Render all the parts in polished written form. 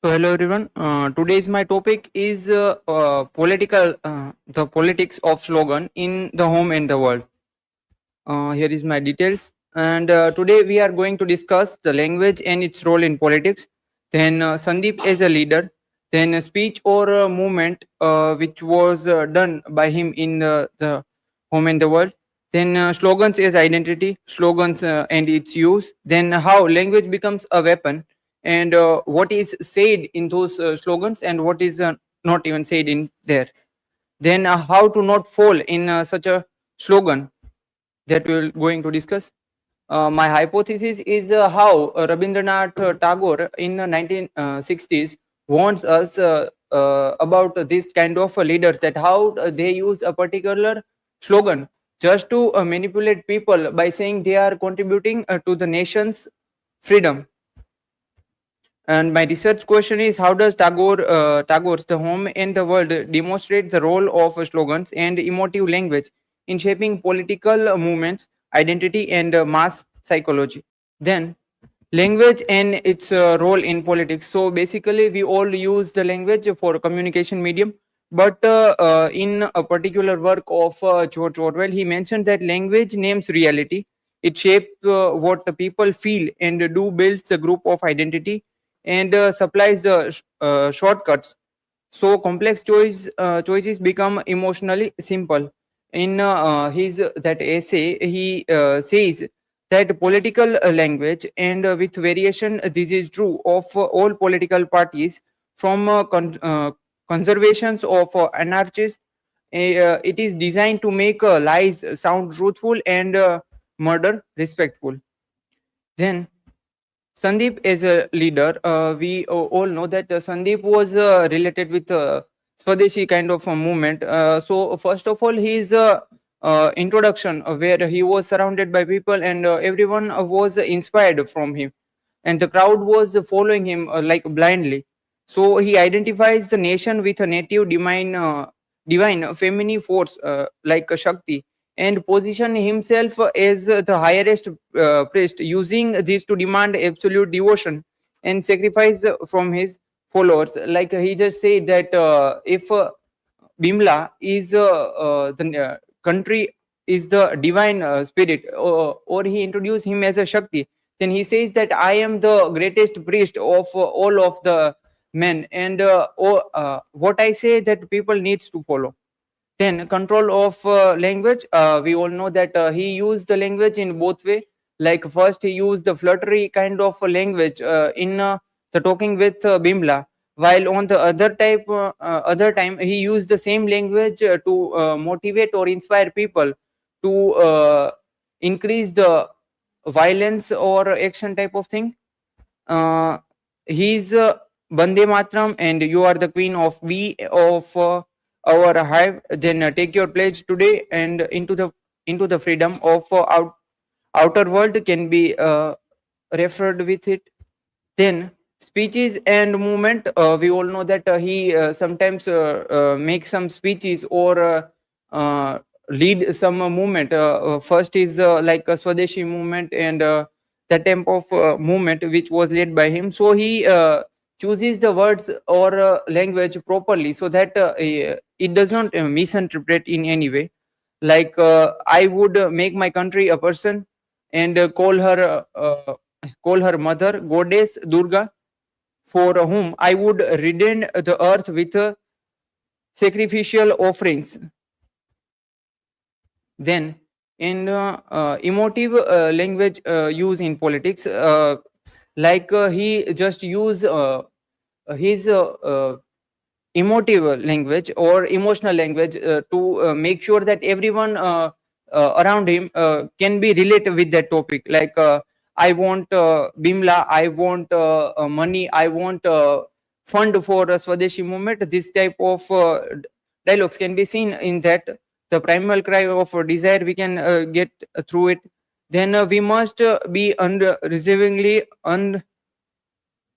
So hello everyone. Today's my topic is the politics of slogan in the home and the world. Here is my details. And today we are going to discuss the language and its role in politics. Then Sandeep as a leader. Then a speech or a movement which was done by him in the home and the world. Then slogans as identity, slogans and its use. Then how language becomes a weapon, and what is said in those slogans and what is not even said in there. Then how to not fall in such a slogan that we are going to discuss. My hypothesis is how Rabindranath Tagore in the 1960s warns us about this kind of leaders, that how they use a particular slogan just to manipulate people by saying they are contributing to the nation's freedom. And my research question is, how does Tagore's The Home and the World demonstrate the role of slogans and emotive language in shaping political movements, identity, and mass psychology? Then, language and its role in politics. So basically, we all use the language for communication medium. But in a particular work of George Orwell, he mentioned that language names reality. It shapes what the people feel and do, builds a group of identity, and supplies shortcuts. So complex choices become emotionally simple. In his that essay, he says that political language, and with variation, this is true of all political parties, from conservations of anarchists. It is designed to make lies sound truthful and murder respectful. Then Sandeep is a leader. We all know that Sandeep was related with Swadeshi kind of a movement. So first of all, his introduction, where he was surrounded by people, and everyone was inspired from him, and the crowd was following him like blindly. So he identifies the nation with a native divine feminine force like Shakti, and position himself as the highest priest, using this to demand absolute devotion and sacrifice from his followers. Like he just said that if Bimla is the country is the divine spirit, or he introduced him as a Shakti, then he says that I am the greatest priest of all of the men, and what I say that people needs to follow. Then control of language. We all know that he used the language in both way. Like first he used the flirtery kind of language in the talking with Bimla, while on the other time he used the same language to motivate or inspire people to increase the violence or action type of thing. uh, he's Bande Matram, and you are the queen of we of our hive. Then take your pledge today, and into the freedom of outer world can be referred with it. Then speeches and movement. We all know that he sometimes makes some speeches or lead some movement. First is like a Swadeshi movement, and that type of movement which was led by him. So he chooses the words or language properly, so that it does not misinterpret in any way. Like I would make my country a person, and call her mother goddess Durga, for whom I would redden the earth with sacrificial offerings. Then, in emotive language use in politics, like he just use his emotive language or emotional language to make sure that everyone around him can be related with that topic. Like I want Bimla, I want money, I want fund for Swadeshi movement. This type of dialogues can be seen in that. The primal cry of desire we can get through it. Then we must be unreservingly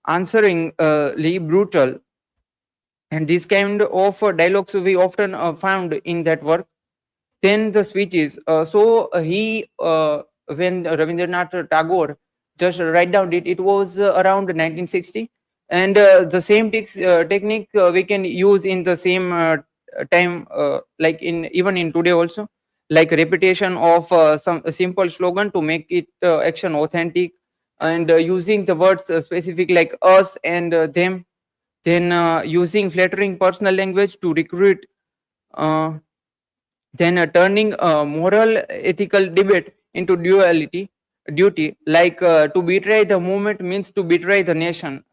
unansweringly brutal, and this kind of dialogues we often found in that work. Then the speeches. So he when Rabindranath Tagore just write down it, it was around 1960. And the same technique we can use in the same time, like in even in today also, like repetition of some a simple slogan to make it action authentic, and using the words specific like us and them, then using flattering personal language to recruit, uh, then turning a moral ethical debate into duty, like to betray the movement means to betray the nation.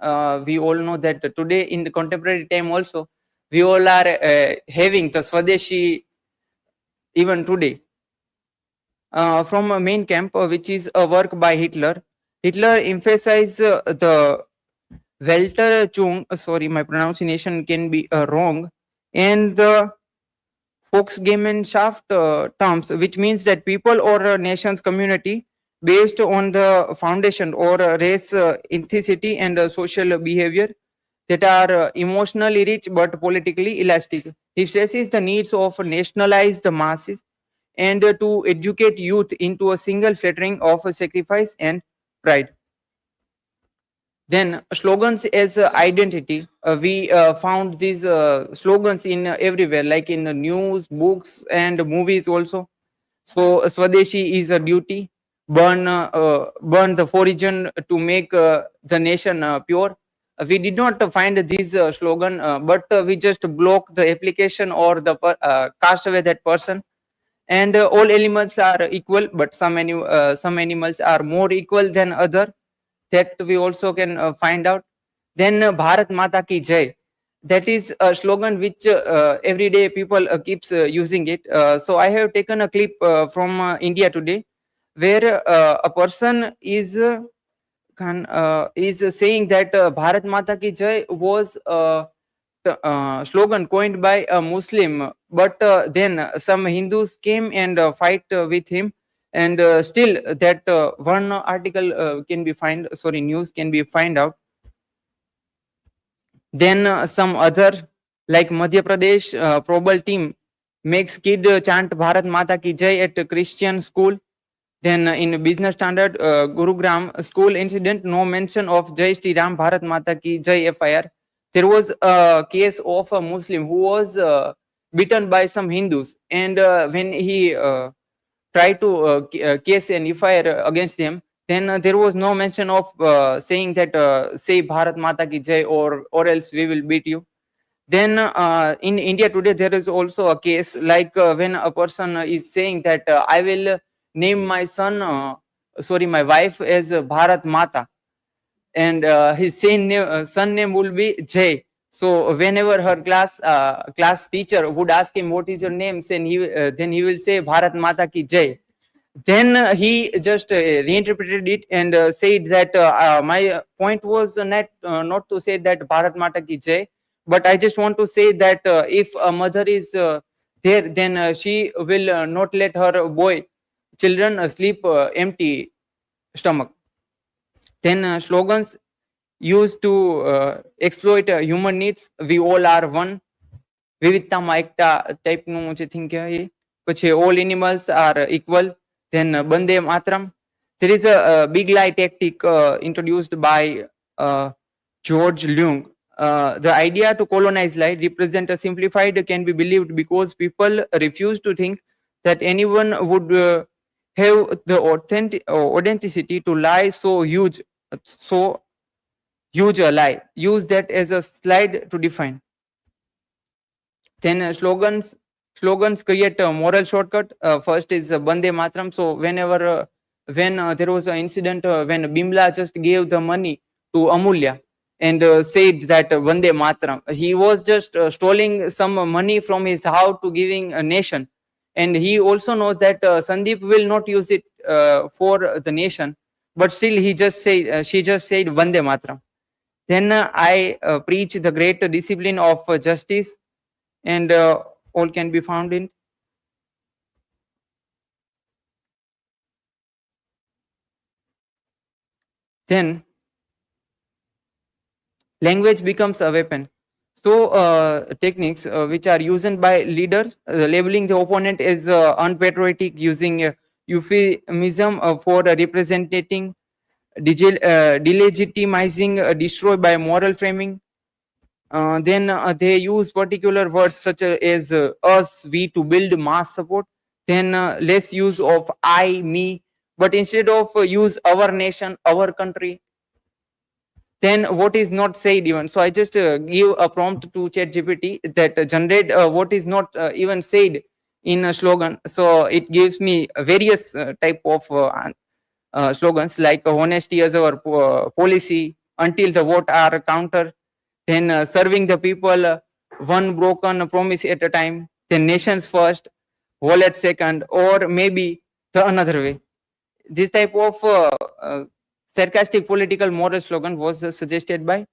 We all know that today in the contemporary time also, we all are having the Swadeshi even today. From a main camp, which is a work by Hitler emphasized the Weltanschauung, sorry, my pronunciation can be wrong, and the Volksgemeinschaft terms, which means that people or a nation's community based on the foundation or race, ethnicity, and social behavior that are emotionally rich but politically elastic. He stresses the needs of nationalize the masses and to educate youth into a single flattering of sacrifice and pride. Then slogans as identity. We found these slogans in everywhere, like in news, books, and movies also. So Swadeshi is a duty. Burn the origin to make the nation pure. We did not find this slogan, but we just block the application or the cast away that person. And all animals are equal, but some animals are more equal than other. That we also can find out. Then Bharat Mata Ki Jai. That is a slogan which everyday people keeps using it. So I have taken a clip from India today, where a person is saying that Bharat Mata Ki Jai was slogan coined by a Muslim, but then some Hindus came and fight with him, and still that one article can be find, sorry, news can be find out. Then some other, like Madhya Pradesh Probal team makes kid chant Bharat Mata Ki Jai at a Christian school. Then in business standard, Gurugram school incident, no mention of Jai Shri Ram Bharat Mata Ki Jai FIR. There was a case of a Muslim who was beaten by some Hindus, and when he tried to case an FIR against them, then there was no mention of saying that say Bharat Mata Ki Jai, or else we will beat you. Then in India today, there is also a case like when a person is saying that I will name my son, sorry, my wife as Bharat Mata, and his son name will be Jay. So whenever her class teacher would ask him what is your name, then he will say Bharat Mata Ki Jai. Then he just reinterpreted it and said that my point was not to say that Bharat Mata Ki Jai, but I just want to say that if a mother is there, then she will not let her boy children sleep empty stomach. Then slogans used to exploit human needs. We all are one. વિવિધતામાં એકતા ટાઈપનું જે thing કહેવાય એ. પછી all animals are equal. Then Bande Matram. There is a big lie tactic introduced by George Leung. The idea to colonize lie represent a simplified can be believed because people refuse to think that anyone would have the authenticity to lie so huge a lie. Use that as a slide to define. Then slogans create a moral shortcut. First is Bande Matram. So whenever when there was an incident when Bimla just gave the money to Amulya and said that Vande Matram, he was just stealing some money from his house to giving a nation, and he also knows that Sandeep will not use it for the nation, but still she just said Vande Matram. Then I preach the great discipline of justice, and all can be found in. Then language becomes a weapon. So techniques which are used by leaders, labeling the opponent as unpatriotic, using euphemism for representing delegitimizing, destroy by moral framing. Then they use particular words such as us, we to build mass support. Then less use of I, me, but instead of use our nation, our country. Then what is not said even. So I just give a prompt to ChatGPT that generate what is not even said in a slogan. So it gives me various type of slogans like honesty as our policy until the vote are counter, then serving the people, one broken promise at a time, then nations first, wallet second, or maybe the another way. This type of sarcastic political moral slogan was suggested by.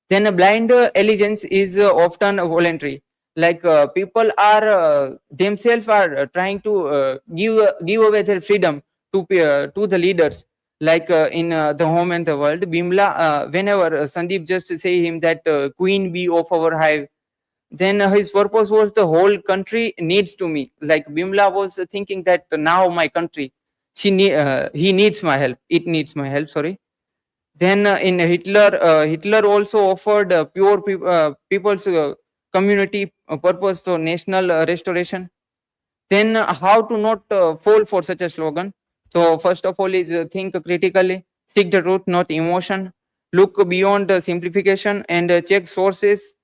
Then a blind allegiance is often voluntary. Like people are themselves are trying to give away their freedom to the leaders. Like in the home and the world, Bimla, whenever Sandeep just say him that queen bee of our hive, then his purpose was the whole country needs to me. Like Bimla was thinking that now my country, he needs my help. It needs my help. Sorry. Then in Hitler, Hitler also offered pure people's community purpose, so national restoration. Then how to not fall for such a slogan? So first of all is think critically, seek the truth, not emotion. Look beyond simplification and check sources.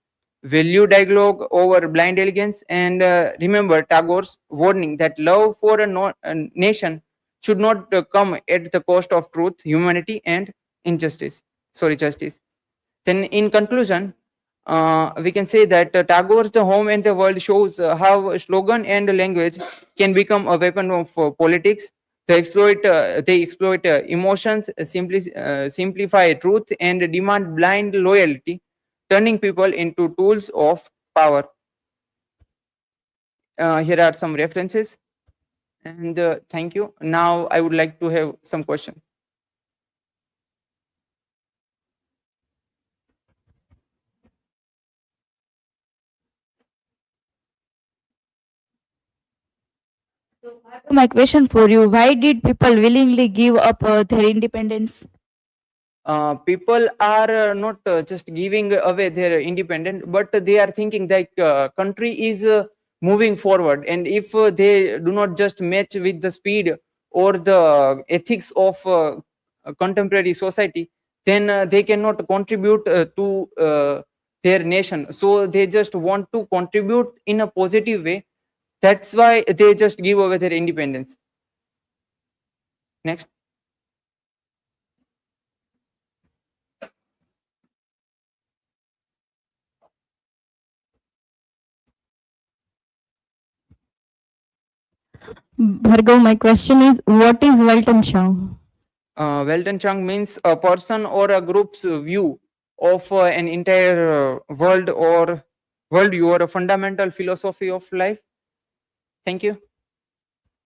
Value dialogue over blind elegance, and remember Tagore's warning that love for a nation should not come at the cost of truth, humanity, and injustice. Sorry, justice. Then, in conclusion, we can say that Tagore's The Home and the World shows how slogan and language can become a weapon of politics. They exploit emotions, simplify truth, and demand blind loyalty, turning people into tools of power. Here are some references, and thank you. Now, I would like to have some questions. My question for you: why did people willingly give up their independence? People are not just giving away their independent, but they are thinking that country is moving forward, and if they do not just match with the speed or the ethics of contemporary society, then they cannot contribute to their nation. So they just want to contribute in a positive way. That's why they just give away their independence. Next. Bhargav, my question is: what is Weltanschauung? Weltanschauung means a person or a group's view of an entire world or worldview or a fundamental philosophy of life. Thank you.